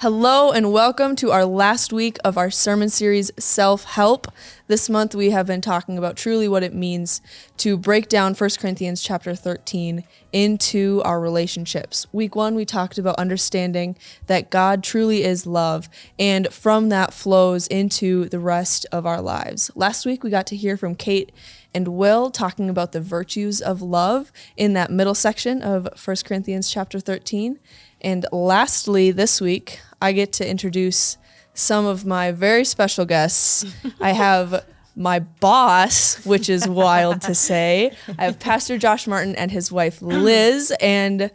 Hello and welcome to our last week of our sermon series, Self-Help. This month we have been talking about truly what it means to break down 1 Corinthians chapter 13 into our relationships. Week 1, we talked about understanding that God truly is love, and from that flows into the rest of our lives. Last week we got to hear from Kate and Will talking about the virtues of love in that middle section of 1 Corinthians chapter 13. And lastly, this week, I get to introduce some of my very special guests. I have my boss, which is wild to say. I have Pastor Josh Martin and his wife, Liz, and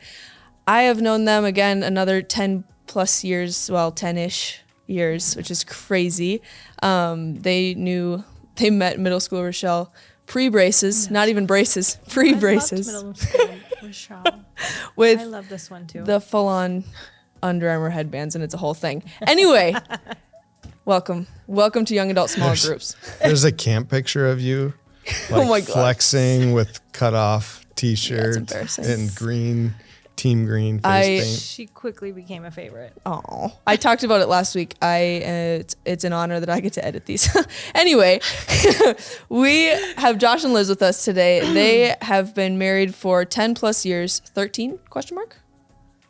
I have known them, again, another 10 plus years, well, 10-ish years, which is crazy. They met middle school Rochelle pre-braces, not even braces, pre-braces. I loved middle school Rochelle. With I love this one too. the full-on Under Armour headbands, and it's a whole thing. Anyway, welcome to Young Adult Small Groups. There's a camp picture of you, Oh my God. flexing with cut-off T-shirt embarrassing. and team green face paint. She quickly became a favorite. Oh, I talked about it last week. It's an honor that I get to edit these. Anyway, we have Josh and Liz with us today. They have been married for 10 plus years. 13? Question mark?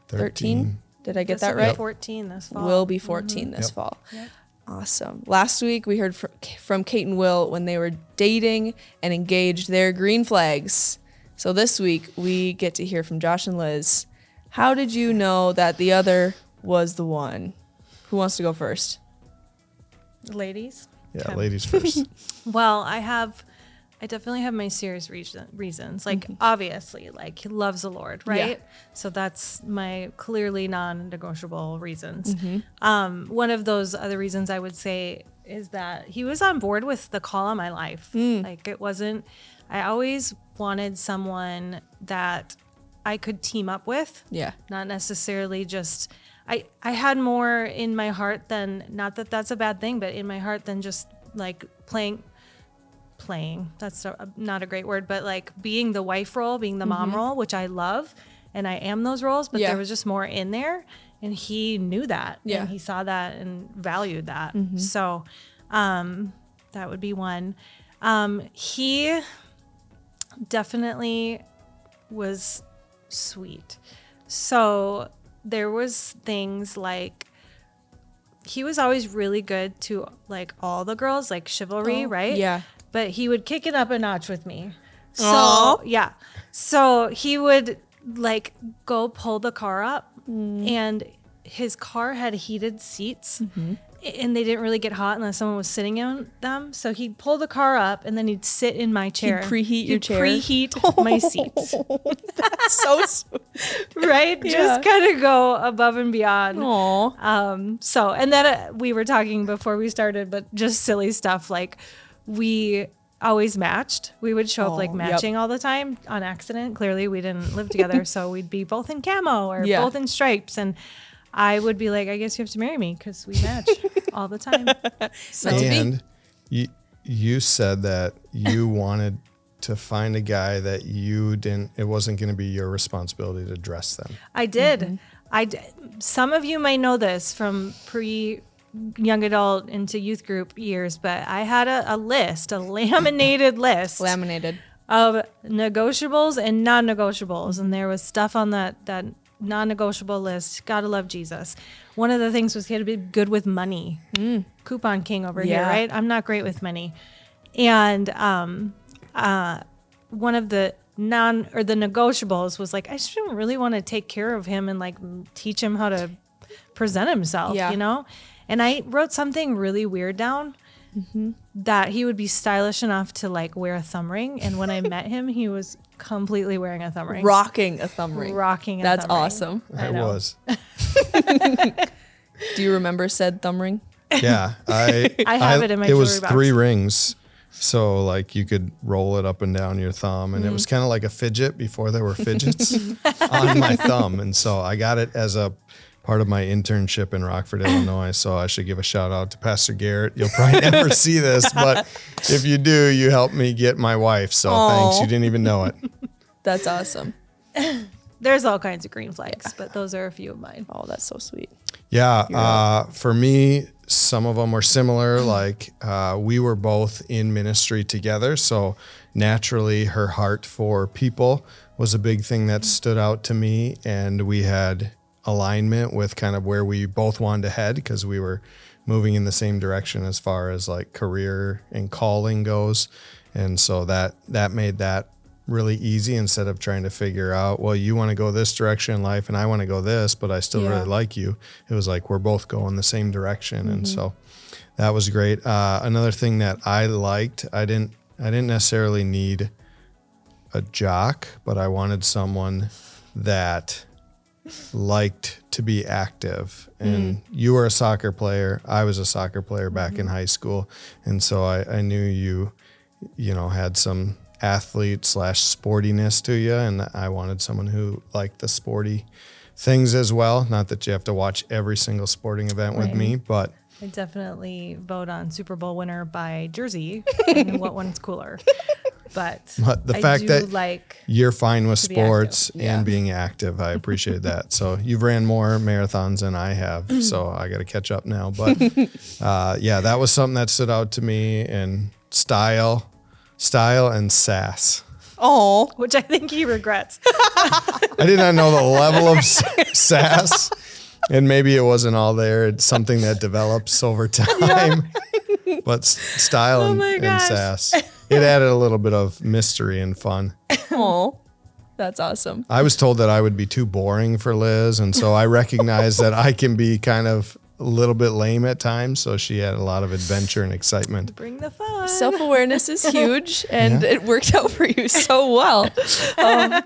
13? Did I get that right? 14 this fall. Will be 14 this fall. Yep. Awesome. Last week we heard from Kate and Will when they were dating and engaged, their green flags. So this week we get to hear from Josh and Liz. How did you know that the other was the one? Who wants to go first? Ladies. Yeah, Okay. ladies first. Well, I definitely have my serious reasons. Like, obviously, like, he loves the Lord, right? Yeah. So that's my clearly non-negotiable reasons. One of those other reasons I would say is that he was on board with the call on my life. Like, I always wanted someone that I could team up with. Yeah. Not necessarily just, I had more in my heart than, not that that's a bad thing, but in my heart than just like playing, that's not a great word, but like being the wife role, being the mom role, which I love. And I am those roles, but there was just more in there. And he knew that. Yeah. And he saw that and valued that. So that would be one. He definitely was sweet. So there was things like, he was always really good to like all the girls, like chivalry, right? Yeah. But he would kick it up a notch with me. So Aw. yeah. So he would like go pull the car up and his car had heated seats and they didn't really get hot unless someone was sitting in them. So he'd pull the car up and then he'd sit in my chair. He'd preheat your chair? Preheat my seats. So sweet. Right? Yeah. Just kind of go above and beyond. Aw. So, and then we were talking before we started, but just silly stuff. Like we always matched. We would show up like Yep. matching all the time on accident. Clearly we didn't live together. So we'd be both in camo or Yeah. both in stripes. And I would be like, I guess you have to marry me because we match all the time. So And you said that you wanted to find a guy that it wasn't going to be your responsibility to dress them. I did. Some of you might know this from young adult into youth group years, but I had a list, a laminated list Laminated. of negotiables and non-negotiables. And there was stuff on that non-negotiable list. Gotta love Jesus. One of the things was he had to be good with money. Coupon king over here, Yeah. right? I'm not great with money. And one of the the negotiables was like, I just didn't really want to take care of him and like teach him how to present himself, Yeah. you know? And I wrote something really weird down that he would be stylish enough to like wear a thumb ring. And when I met him, he was completely wearing a thumb ring. Rocking a thumb ring. Rocking a That's thumb ring. awesome. I I know. was. Do you remember said thumb ring? Yeah. I have it in my It was jewelry box. 3 rings. So like you could roll it up and down your thumb, and it was kind of like a fidget before there were fidgets on my thumb. And so I got it as a part of my internship in Rockford, Illinois. So I should give a shout out to Pastor Garrett. You'll probably never see this, but if you do, you helped me get my wife. So thanks. You didn't even know it. That's awesome. There's all kinds of green flags, but those are a few of mine. Oh, that's so sweet. Yeah. For me, some of them were similar. Like we were both in ministry together. So naturally, her heart for people was a big thing that stood out to me. And we had alignment with kind of where we both wanted to head because we were moving in the same direction as far as like career and calling goes. And so that made that really easy instead of trying to figure out, well, you want to go this direction in life and I want to go this, but I still really like you. It was like, we're both going the same direction. And so that was great. Another thing that I liked, I didn't necessarily need a jock, but I wanted someone that liked to be active. And you were a soccer player. I was a soccer player back in high school. And so I knew you had some athlete / sportiness to you. And I wanted someone who liked the sporty things as well. Not that you have to watch every single sporting event with me, but I definitely vote on Super Bowl winner by jersey and what one's cooler. But the fact that you're fine with sports and being active, I appreciate that. So you've ran more marathons than I have, so I got to catch up now. But that was something that stood out to me, and style and sass. Oh, which I think he regrets. I did not know the level of sass, and maybe it wasn't all there. It's something that develops over time. But style and sass. It added a little bit of mystery and fun. Oh, that's awesome. I was told that I would be too boring for Liz, and so I recognize that I can be kind of a little bit lame at times. So she had a lot of adventure and excitement. Bring the fun. Self-awareness is huge, and it worked out for you so well.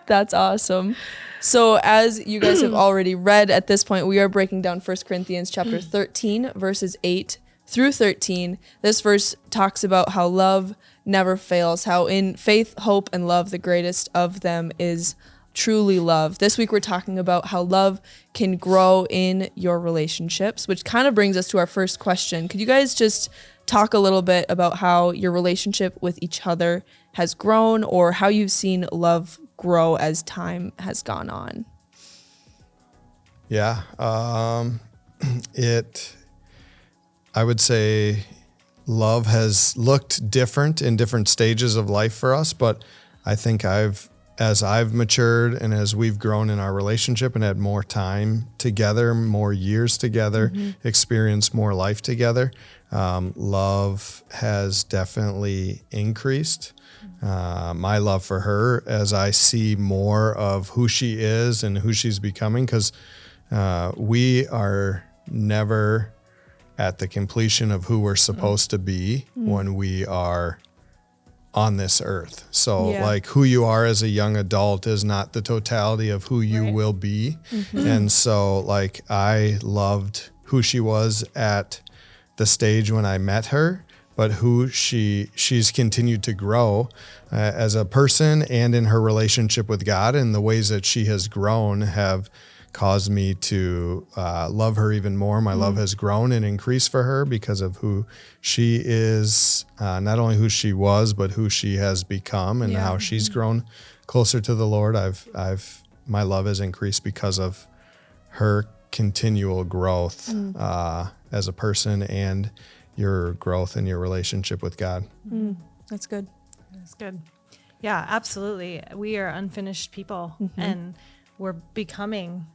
That's awesome. So as you guys have already read at this point, we are breaking down 1 Corinthians chapter 13, verses 8 through 13. This verse talks about how love never fails, how in faith, hope, and love, the greatest of them is truly love. This week we're talking about how love can grow in your relationships, which kind of brings us to our first question. Could you guys just talk a little bit about how your relationship with each other has grown, or how you've seen love grow as time has gone on? Yeah. I would say love has looked different in different stages of life for us, but I think as I've matured and as we've grown in our relationship and had more time together, more years together, experienced more life together, love has definitely increased. My love for her, as I see more of who she is and who she's becoming, because we are never at the completion of who we're supposed to be when we are on this earth. So like who you are as a young adult is not the totality of who you will be. And so like I loved who she was at the stage when I met her, but who she's continued to grow as a person and in her relationship with God, and the ways that she has grown have caused me to love her even more. My love has grown and increased for her because of who she is, not only who she was, but who she has become, and how she's grown closer to the Lord. My love has increased because of her continual growth as a person and your growth in your relationship with God. That's good. That's good. Yeah, absolutely. We are unfinished people, and we're becoming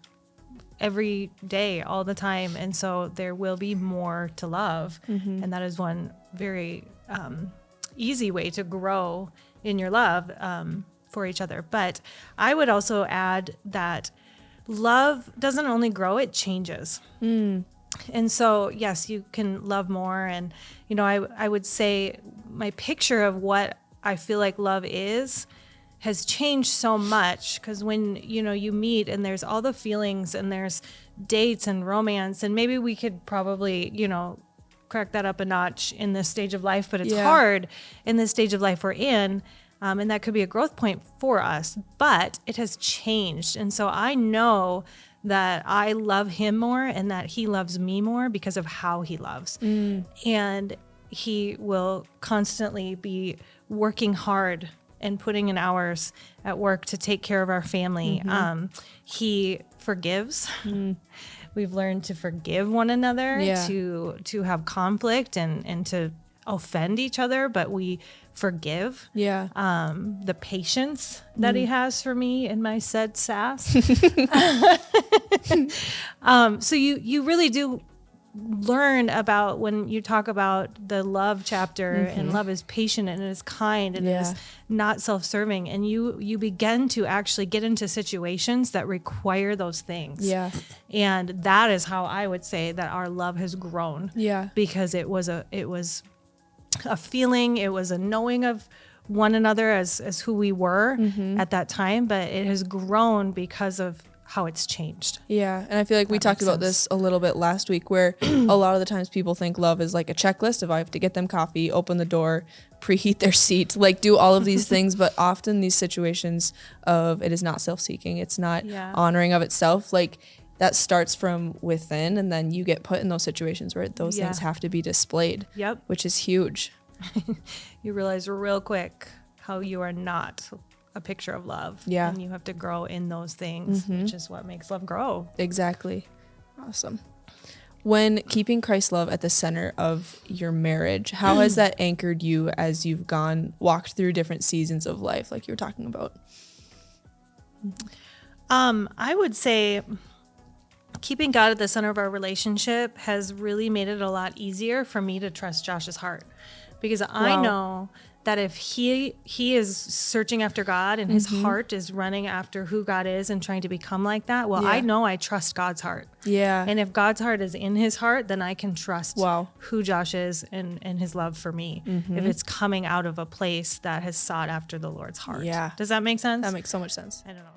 every day, all the time. And so there will be more to love. And that is one very easy way to grow in your love for each other. But I would also add that love doesn't only grow, it changes. And so, yes, you can love more. And, you know, I would say my picture of what I feel like love has changed so much, because when, you know, you meet and there's all the feelings and there's dates and romance, and maybe we could probably, you know, crack that up a notch in this stage of life, but it's hard in this stage of life we're in. And that could be a growth point for us, but it has changed. And so I know that I love him more and that he loves me more because of how he loves. And he will constantly be working hard and putting in hours at work to take care of our family. He forgives We've learned to forgive one another, Yeah. to have conflict and to offend each other, but we forgive. Yeah. The patience that he has for me in my said sass. So you really do learn about when you talk about the love chapter, and love is patient and it is kind and it is Yeah. not self-serving, and you begin to actually get into situations that require those things. Yeah. And that is how I would say that our love has grown. Yeah. Because it was a feeling, it was a knowing of one another as who we were at that time, but it has grown because of how it's changed. Yeah, and I feel like we talked makes about sense. this a little bit last week, where a lot of the times people think love is like a checklist of I have to get them coffee, open the door, preheat their seat, like do all of these things. But often these situations of it is not self-seeking, it's not Yeah. honoring of itself, like that starts from within, and then you get put in those situations where those Yeah. things have to be displayed, Yep. which is huge. You realize real quick how you are not a picture of love. Yeah. And you have to grow in those things, which is what makes love grow. Exactly. Awesome. When keeping Christ's love at the center of your marriage, how has that anchored you as you've walked through different seasons of life, like you were talking about? I would say keeping God at the center of our relationship has really made it a lot easier for me to trust Josh's heart, because I Wow. know that if he is searching after God and his heart is running after who God is and trying to become like that, well, I Yeah. know I trust God's heart. Yeah. And if God's heart is in his heart, then I can trust Wow. who Josh is and his love for me, if it's coming out of a place that has sought after the Lord's heart. Yeah. Does that make sense? That makes so much sense. I don't know.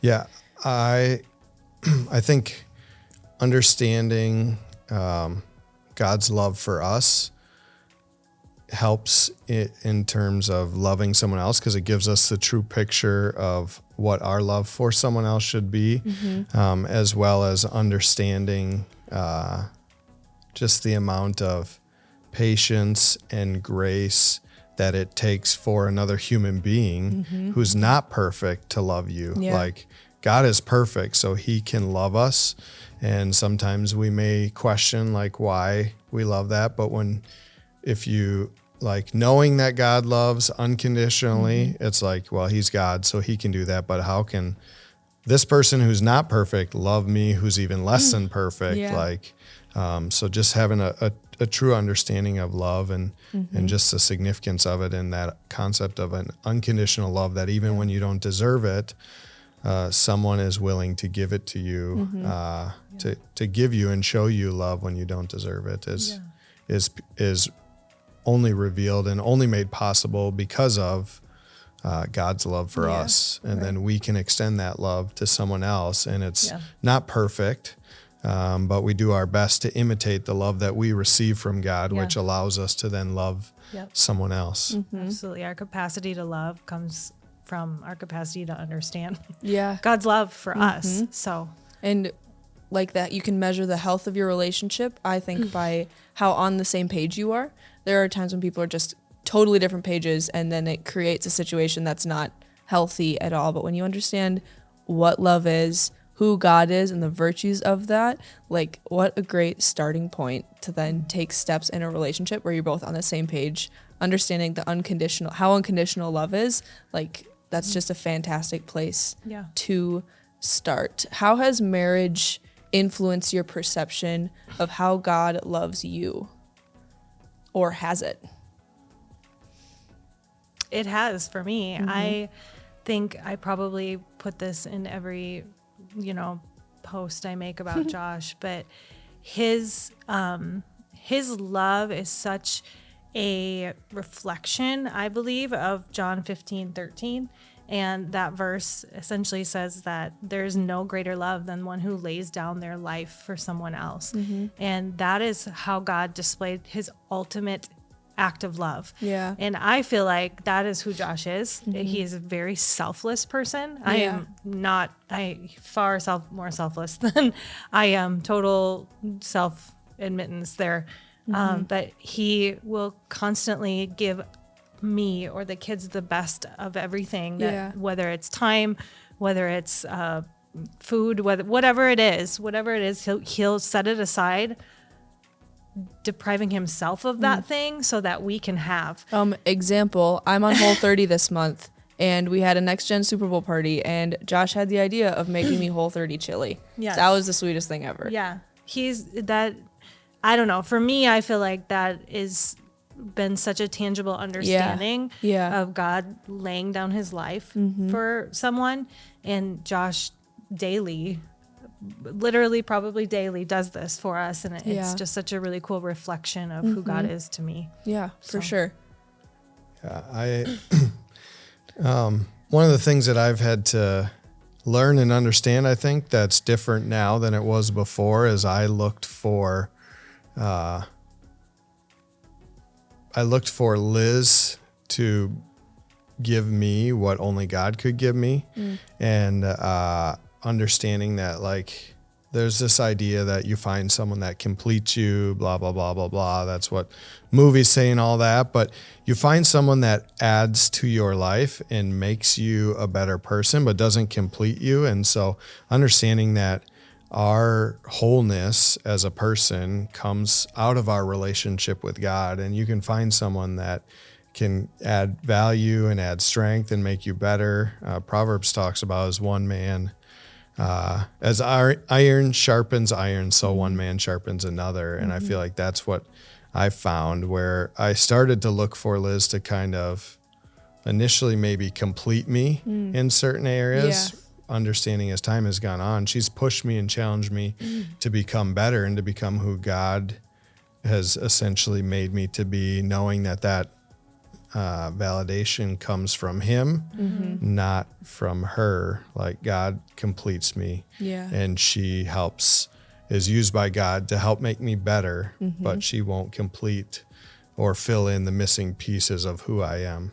Yeah, I think understanding God's love for us helps in terms of loving someone else, because it gives us the true picture of what our love for someone else should be, as well as understanding just the amount of patience and grace that it takes for another human being who's not perfect to love you. Yeah. Like, God is perfect, so he can love us. And sometimes we may question like why we love that. But if you like knowing that God loves unconditionally, it's like, well, he's God, so he can do that. But how can this person who's not perfect love me, who's even less than perfect? Yeah. Like, so just having a true understanding of love and just the significance of it, and that concept of an unconditional love, that even when you don't deserve it, someone is willing to give it to you, to give you and show you love when you don't deserve it, is only revealed and only made possible because of God's love for us. And then we can extend that love to someone else. And it's not perfect, but we do our best to imitate the love that we receive from God, which allows us to then love someone else. Absolutely. Our capacity to love comes from our capacity to understand Yeah. God's love for us. So, And like that, you can measure the health of your relationship, I think, by how on the same page you are. There are times when people are just totally different pages, and then it creates a situation that's not healthy at all. But when you understand what love is, who God is, and the virtues of that, like, what a great starting point to then take steps in a relationship where you're both on the same page, understanding how unconditional love is. Like, that's just a fantastic place to start. How has marriage influenced your perception of how God loves you? Or has it? it has for me. I think I probably put this in every, post I make about Josh, but his love is such a reflection, I believe, of John 15:13. And that verse essentially says that there's no greater love than one who lays down their life for someone else. And that is how God displayed his ultimate act of love. Yeah. And I feel like that is who Josh is. He is a very selfless person. I am not, far more selfless than I am. Total self-admittance there. But he will constantly give me or the kids the best of everything, that whether it's time, whether it's food, whatever it is, he'll set it aside, depriving himself of that thing so that we can have. Example, I'm on Whole30 this month, and we had a Next Gen Super Bowl party, and Josh had the idea of making me Whole30 chili. Yes. That was the sweetest thing ever. Yeah. I don't know. For me, I feel like that is been such a tangible understanding of God laying down his life for someone. And Josh literally probably daily does this for us. And it's just such a really cool reflection of who God is to me. Yeah, for sure. Yeah, one of the things that I've had to learn and understand, I think, that's different now than it was before, is I looked for Liz to give me what only God could give me. And understanding that, like, there's this idea that you find someone that completes you, blah, blah, blah, blah, blah. That's what movies say and all that. But you find someone that adds to your life and makes you a better person, but doesn't complete you. And so understanding that our wholeness as a person comes out of our relationship with God, and you can find someone that can add value and add strength and make you better. Proverbs talks about as one man, as iron sharpens iron, so one man sharpens another. And I feel like that's what I found, where I started to look for Liz to kind of initially maybe complete me in certain areas. Understanding as time has gone on, she's pushed me and challenged me to become better and to become who God has essentially made me to be, knowing that validation comes from him, not from her. Like God completes me, Yeah. and she is used by God to help make me better, but she won't complete or fill in the missing pieces of who I am.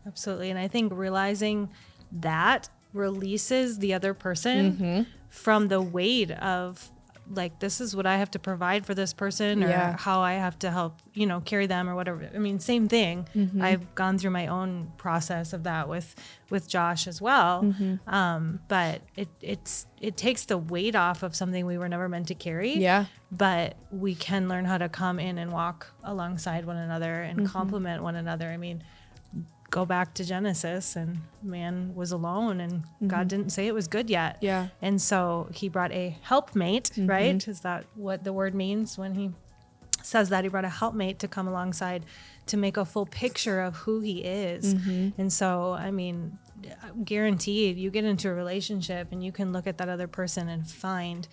Absolutely. And I think realizing that releases the other person from the weight of like, this is what I have to provide for this person, or Yeah. how I have to help, carry them or whatever. I mean, same thing. I've gone through my own process of that with Josh as well. But it takes the weight off of something we were never meant to carry. Yeah. But we can learn how to come in and walk alongside one another and complement one another. I mean, go back to Genesis, and man was alone, and God didn't say it was good yet. Yeah. And so he brought a helpmate, right? Is that what the word means when he says that? He brought a helpmate to come alongside to make a full picture of who he is. And so, I mean, guaranteed, you get into a relationship and you can look at that other person and find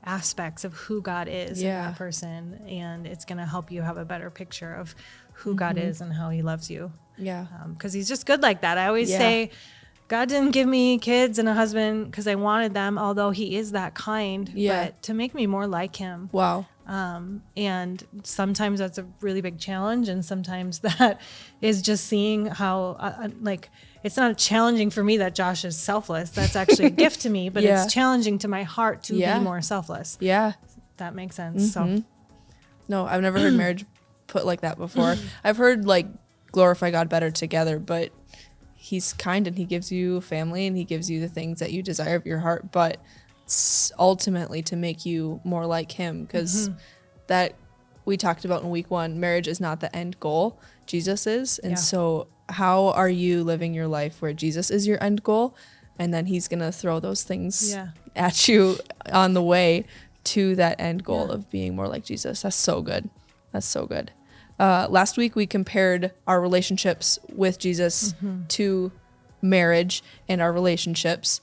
aspects of who God is in that person, and it's going to help you have a better picture of who God is and how he loves you. Yeah. Because he's just good like that. I always say, God didn't give me kids and a husband because I wanted them, although he is that kind, but to make me more like him. Wow. And sometimes that's a really big challenge, and sometimes that is just seeing how it's not challenging for me that Josh is selfless. That's actually a gift to me, but it's challenging to my heart to be more selfless. Yeah. That makes sense. So No, I've never heard marriage put like that before. I've heard like glorify God better together, but he's kind and he gives you family and he gives you the things that you desire of your heart, but it's ultimately to make you more like him, because that we talked about in week 1, marriage is not the end goal, Jesus is. And so how are you living your life where Jesus is your end goal, and then he's gonna throw those things at you on the way to that end goal of being more like Jesus? That's so good. That's so good. Last week we compared our relationships with Jesus to marriage and our relationships.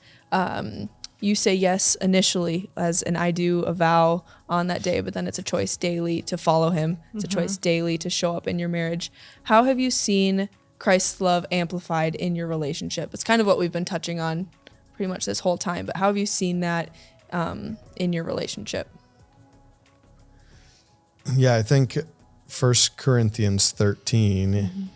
You say yes initially as an I do, a vow on that day, but then it's a choice daily to follow him. It's a choice daily to show up in your marriage. How have you seen Christ's love amplified in your relationship? It's kind of what we've been touching on pretty much this whole time, but how have you seen that in your relationship? Yeah, I think 1 Corinthians 13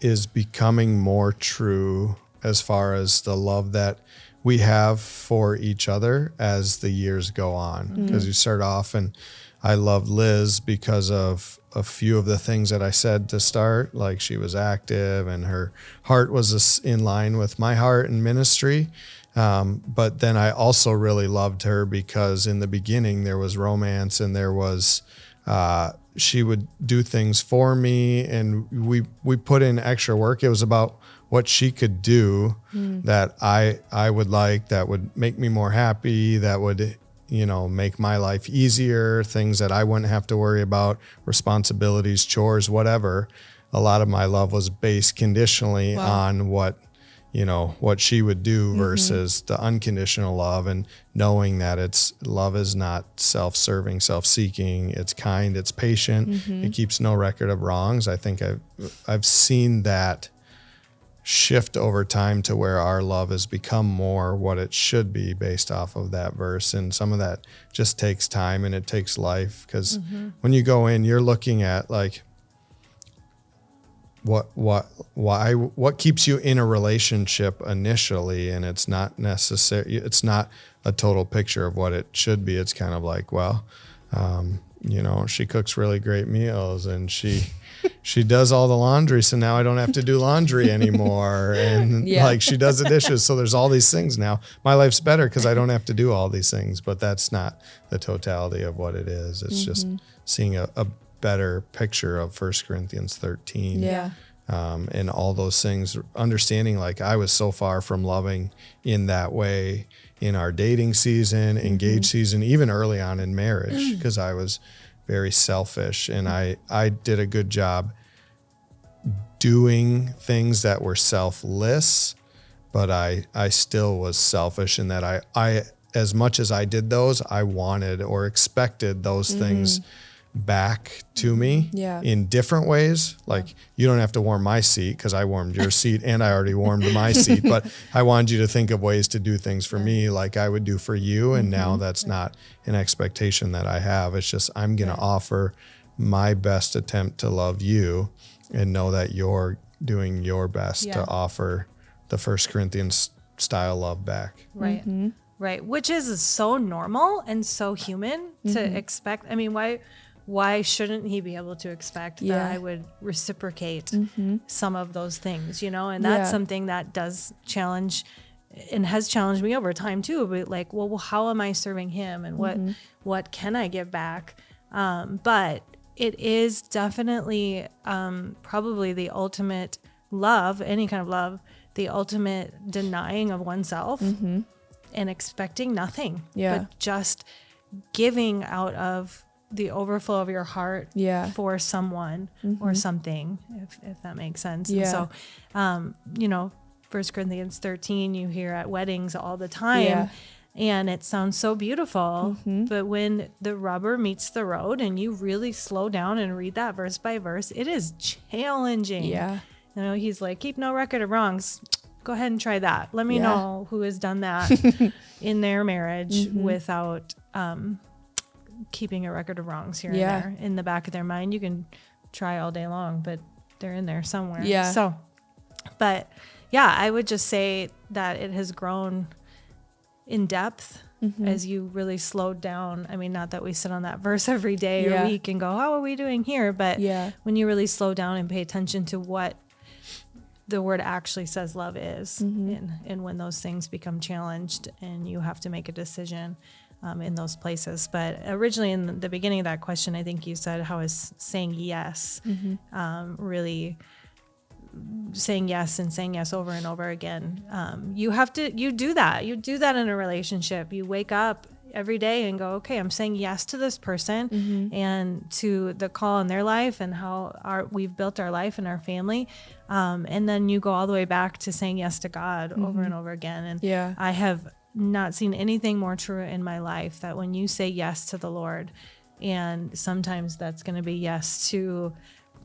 is becoming more true as far as the love that we have for each other as the years go on. Because you start off, and I love Liz because of a few of the things that I said to start, like she was active and her heart was in line with my heart in ministry. But then I also really loved her because in the beginning there was romance, and there was she would do things for me, and we put in extra work. It was about what she could do that I would like, that would make me more happy, that would, make my life easier, things that I wouldn't have to worry about, responsibilities, chores, whatever. A lot of my love was based conditionally on what she would do versus the unconditional love, and knowing that love is not self-serving, self-seeking. It's kind, it's patient. It keeps no record of wrongs. I think I've seen that shift over time to where our love has become more what it should be based off of that verse. And some of that just takes time, and it takes life, because when you go in, you're looking at like, what keeps you in a relationship initially, and it's not necessary. It's not a total picture of what it should be. It's kind of like, she cooks really great meals, and she does all the laundry, so now I don't have to do laundry anymore, and like she does the dishes. So there's all these things now. My life's better because I don't have to do all these things, but that's not the totality of what it is. It's just seeing a better picture of 1 Corinthians 13. And all those things, understanding like I was so far from loving in that way in our dating season, engaged season, even early on in marriage, because I was very selfish, and I did a good job doing things that were selfless, but I still was selfish in that I as much as I did those, I wanted or expected those things back to me Yeah. in different ways. Like you don't have to warm my seat because I warmed your seat and I already warmed my seat, but I wanted you to think of ways to do things for me like I would do for you. And now that's not an expectation that I have. It's just I'm going to offer my best attempt to love you and know that you're doing your best to offer the 1 Corinthians style love back. Right. Right. Which is so normal and so human to expect. I mean, why shouldn't he be able to expect that I would reciprocate some of those things, you know? And that's something that does challenge and has challenged me over time too. But like, well, how am I serving him and what can I give back? But it is definitely probably the ultimate love, any kind of love, the ultimate denying of oneself and expecting nothing, but just giving out of the overflow of your heart for someone or something, if that makes sense. And so, you know, 1 Corinthians 13, you hear at weddings all the time and it sounds so beautiful, but when the rubber meets the road and you really slow down and read that verse by verse, it is challenging. Yeah. You know, he's like, keep no record of wrongs. Go ahead and try that. Let me know who has done that in their marriage without keeping a record of wrongs here and there in the back of their mind. You can try all day long, but they're in there somewhere. Yeah. So, but yeah, I would just say that it has grown in depth as you really slowed down. I mean, not that we sit on that verse every day or week and go, how are we doing here? But when you really slow down and pay attention to what the word actually says love is, and when those things become challenged and you have to make a decision in those places. But originally in the beginning of that question, I think you said how is saying yes, really saying yes and saying yes over and over again. You do that in a relationship. You wake up every day and go, okay, I'm saying yes to this person and to the call in their life and how we've built our life and our family. And then you go all the way back to saying yes to God over and over again. And I have not seen anything more true in my life that when you say yes to the Lord, and sometimes that's going to be yes to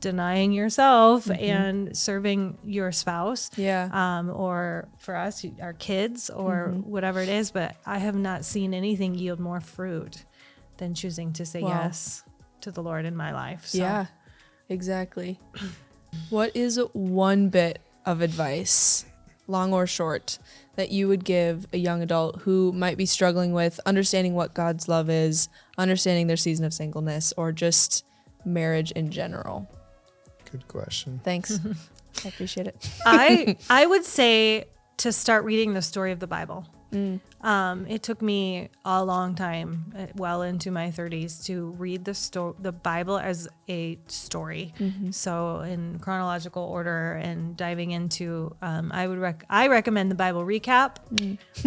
denying yourself and serving your spouse, or for us, our kids, or whatever it is. But I have not seen anything yield more fruit than choosing to say yes to the Lord in my life. So. Yeah, exactly. What is one bit of advice, long or short, that you would give a young adult who might be struggling with understanding what God's love is, understanding their season of singleness, or just marriage in general? Good question. Thanks. I appreciate it. I would say to start reading the story of the Bible. It took me a long time, well into my 30s, to read the Bible as a story. So in chronological order and diving into, I recommend the Bible Recap.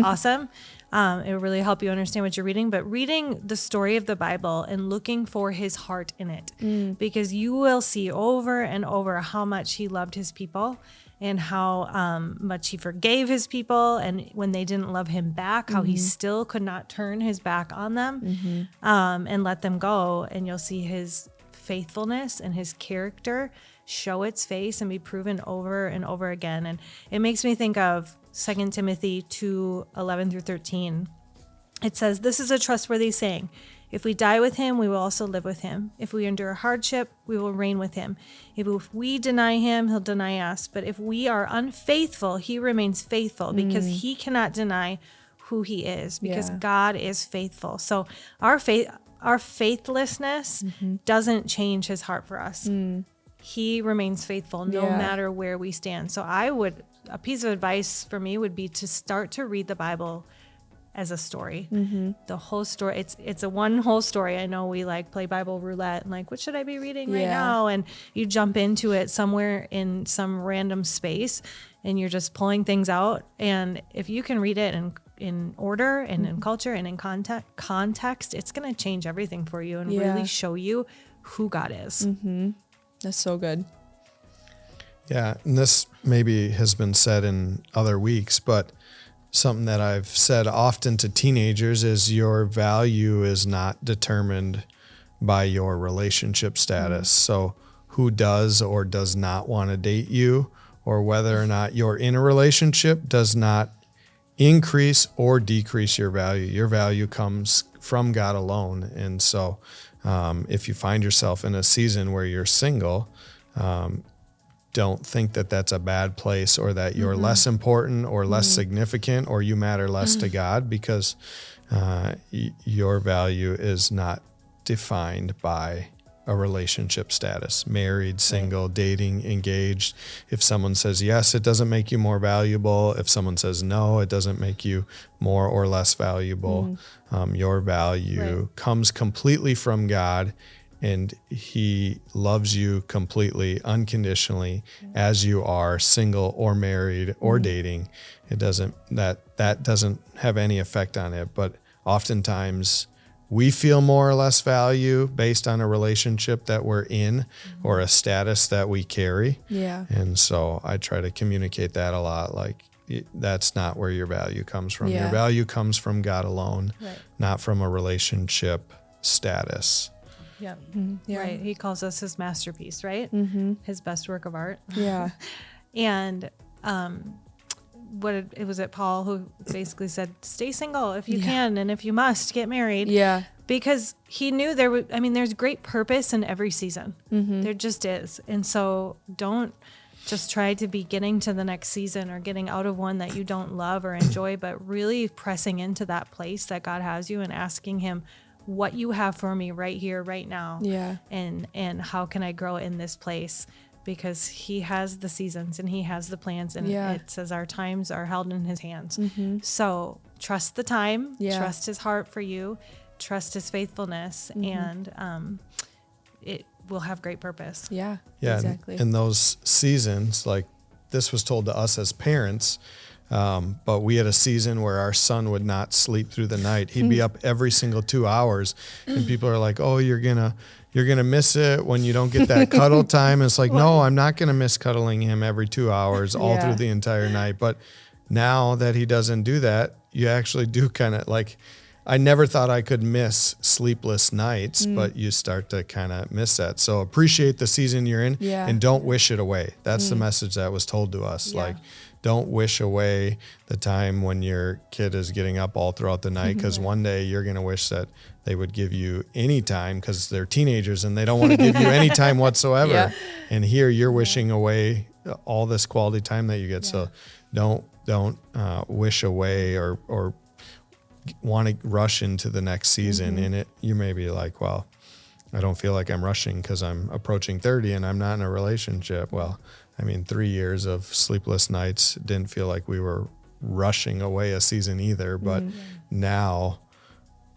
Awesome. It will really help you understand what you're reading, but reading the story of the Bible and looking for his heart in it, because you will see over and over how much he loved his people and how much he forgave his people. And when they didn't love him back, how he still could not turn his back on them and let them go. And you'll see his faithfulness and his character show its face and be proven over and over again. And it makes me think of 2 Timothy 2:11-13. It says, "This is a trustworthy saying. If we die with him, we will also live with him. If we endure hardship, we will reign with him. If we deny him, he'll deny us. But if we are unfaithful, he remains faithful, because he cannot deny who he is, because God is faithful." So our faithlessness doesn't change his heart for us. He remains faithful no matter where we stand. So a piece of advice for me would be to start to read the Bible as a story. The whole story. It's a one whole story. I know we play Bible roulette and what should I be reading right now? And you jump into it somewhere in some random space and you're just pulling things out. And if you can read it in order and in culture and in context, it's going to change everything for you and really show you who God is. That's so good. Yeah, and this maybe has been said in other weeks, but something that I've said often to teenagers is your value is not determined by your relationship status. So who does or does not want to date you, or whether or not you're in a relationship, does not increase or decrease your value. Your value comes from God alone. And so if you find yourself in a season where you're single, don't think that that's a bad place, or that you're less important or less significant, or you matter less to God, because your value is not defined by a relationship status, married, single, dating, engaged. If someone says yes, it doesn't make you more valuable. If someone says no, it doesn't make you more or less valuable. Your value comes completely from God, and he loves you completely, unconditionally, as you are, single or married or dating. It doesn't, that doesn't have any effect on it. But oftentimes we feel more or less value based on a relationship that we're in, or a status that we carry. Yeah. And so I try to communicate that a lot. Like, that's not where your value comes from. Yeah. Your value comes from God alone, Right. not from a relationship status. Yeah. Yeah. Right. He calls us his masterpiece, right? His best work of art. Yeah. And it was it Paul who basically said, stay single if you can, and if you must, get married. Yeah. Because he knew there's great purpose in every season. There just is. And so don't just try to be getting to the next season or getting out of one that you don't love or enjoy, but really pressing into that place that God has you and asking him, what you have for me right here, right now. Yeah. And how can I grow in this place? Because he has the seasons and he has the plans, and it says our times are held in his hands. So trust the time, trust his heart for you, trust his faithfulness, and it will have great purpose. Yeah. Yeah. Exactly. In those seasons, like, this was told to us as parents, but we had a season where our son would not sleep through the night. He'd be up every single 2 hours, and people are like, oh, you're going to miss it when you don't get that cuddle time. And it's like, no, I'm not going to miss cuddling him every 2 hours all through the entire night. But now that he doesn't do that, you actually do kind of like, I never thought I could miss sleepless nights, but you start to kind of miss that. So appreciate the season you're in, and don't wish it away. That's the message that was told to us. Like, don't wish away the time when your kid is getting up all throughout the night, because one day you're going to wish that they would give you any time, because they're teenagers and they don't want to give you any time whatsoever. Yeah. And here you're wishing away all this quality time that you get. So don't wish away or want to rush into the next season in it. You may be like, well, I don't feel like I'm rushing because I'm approaching 30 and I'm not in a relationship. Well, I mean, 3 years of sleepless nights didn't feel like we were rushing away a season either. But now,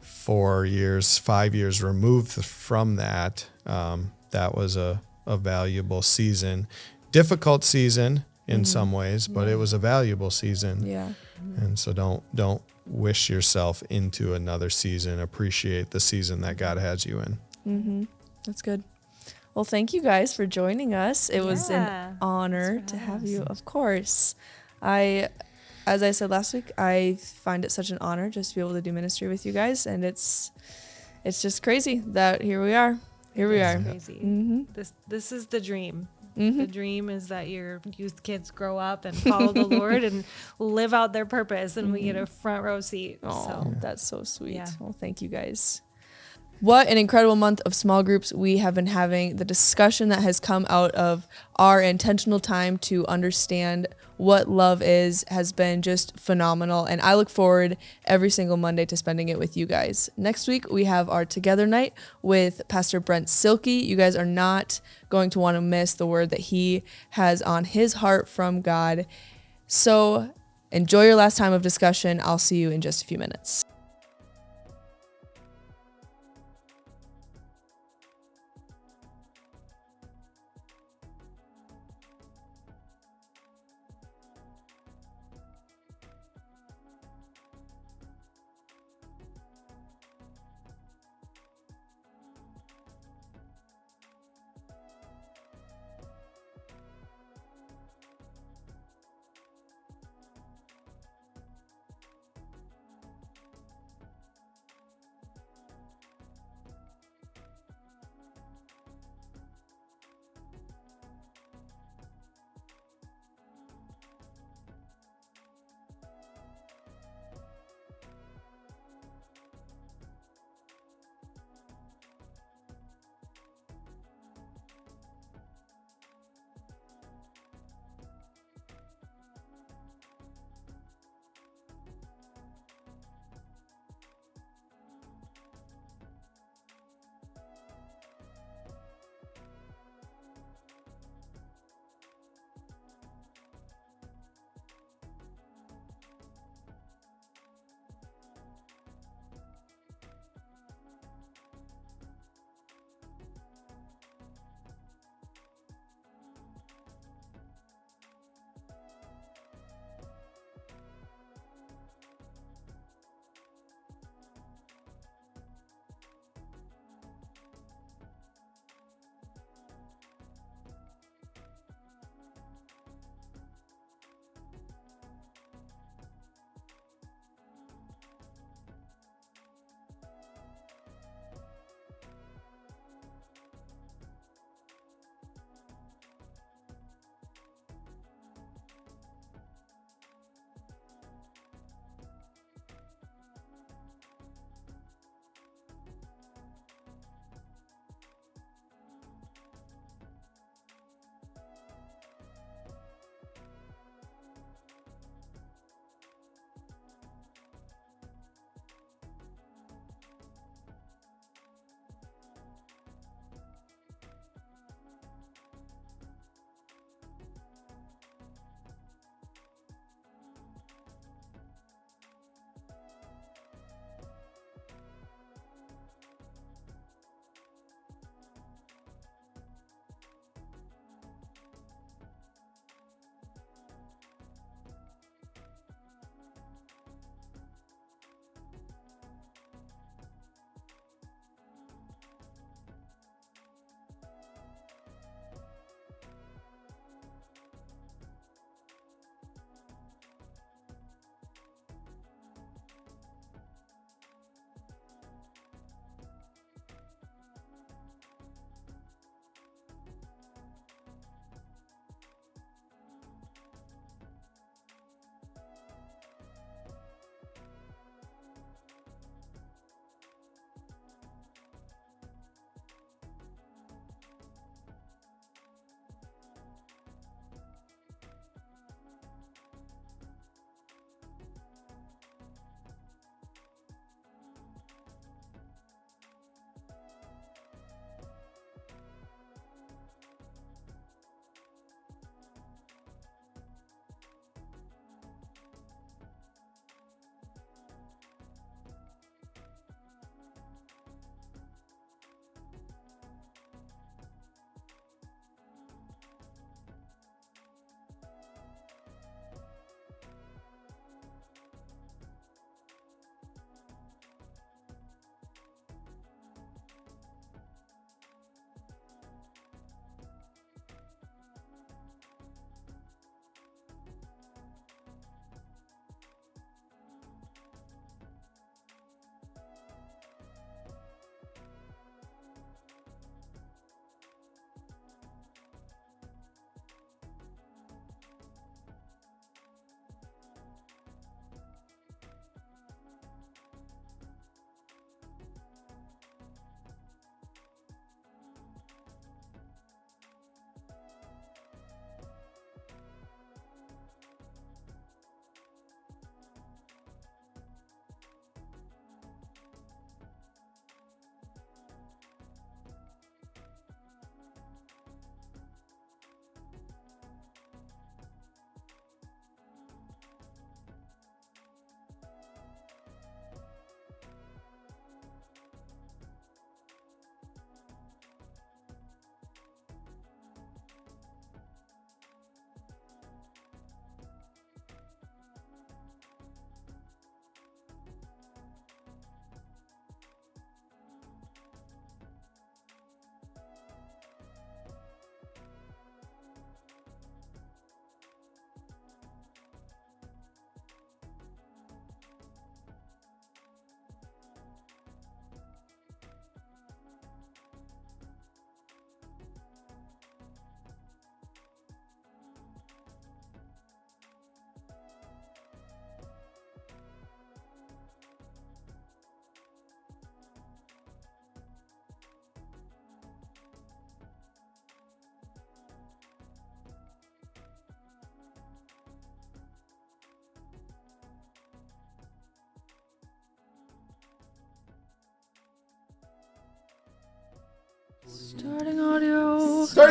4 years, 5 years removed from that, that was a valuable season. Difficult season in some ways, but it was a valuable season. Yeah. And so don't wish yourself into another season. Appreciate the season that God has you in. That's good. Well, thank you guys for joining us. It was Yeah. an honor Thanks to for have having you. us. Of course. As I said last week, I find it such an honor just to be able to do ministry with you guys. And it's just crazy that here we are. Here we It's are. crazy. This is the dream. The dream is that your youth kids grow up and follow the Lord and live out their purpose, and we get a front row seat. Oh, So that's so sweet. Yeah. Well, thank you guys. What an incredible month of small groups we have been having. The discussion that has come out of our intentional time to understand what love is has been just phenomenal. And I look forward every single Monday to spending it with you guys. Next week, we have our Together Night with Pastor Brent Silkey. You guys are not going to want to miss the word that he has on his heart from God. So enjoy your last time of discussion. I'll see you in just a few minutes.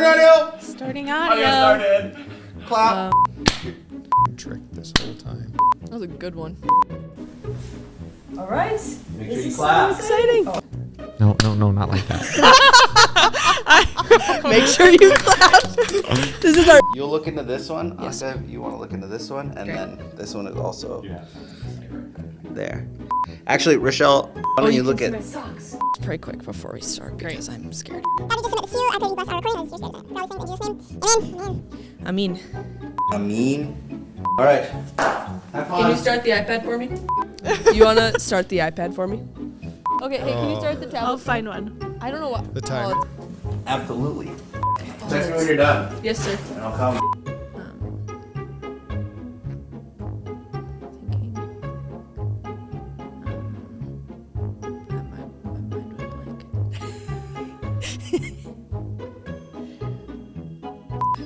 Starting audio. Starting Audio audio. started. Clap. Trick this whole time. That was a good one. All right. Make sure you clap. Exciting. No, not like that. Make sure you clap. This is our. You'll look into this one. Yes. Anka, you want to look into this one, and Great. then this one is also there. Actually, Rochelle, why don't you look at? Let's pray quick before we start because I'm scared. I mean, Amin. All right. Have fun. can you start the iPad for me? You want to start the iPad for me? Okay, hey, can you start the tablet? I'll find one. I don't know what. The timer. Absolutely. Text me when you're done, Yes, sir. and I'll come.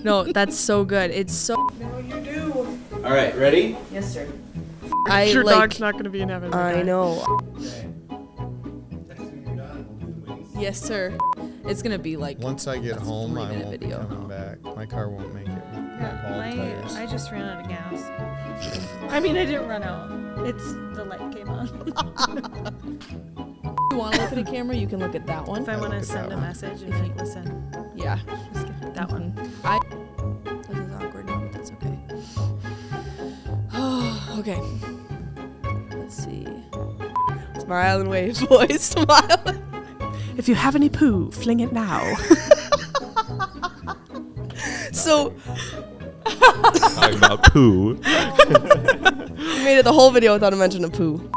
No, that's so good. It's so. All right, ready? Yes, sir. I Your like. dog's not gonna be in heaven. I know. Text me when you're done. We'll do the wings. Yes, sir. It's gonna be like. Once I get home, I 3-minute won't video. be coming back. My car won't make it. Bald tires. I just ran out of gas. I mean, I didn't run out. It's the light came on. If you want to look at a camera, you can look at that one. If I want look to at send that a one. message and like listen, Yeah. just get that one. This is awkward now, but that's okay. Okay. Let's see. Smile and wave, boys. Smile. If you have any poo, fling it now. So Talking about poo. you made it the whole video without a mention of poo.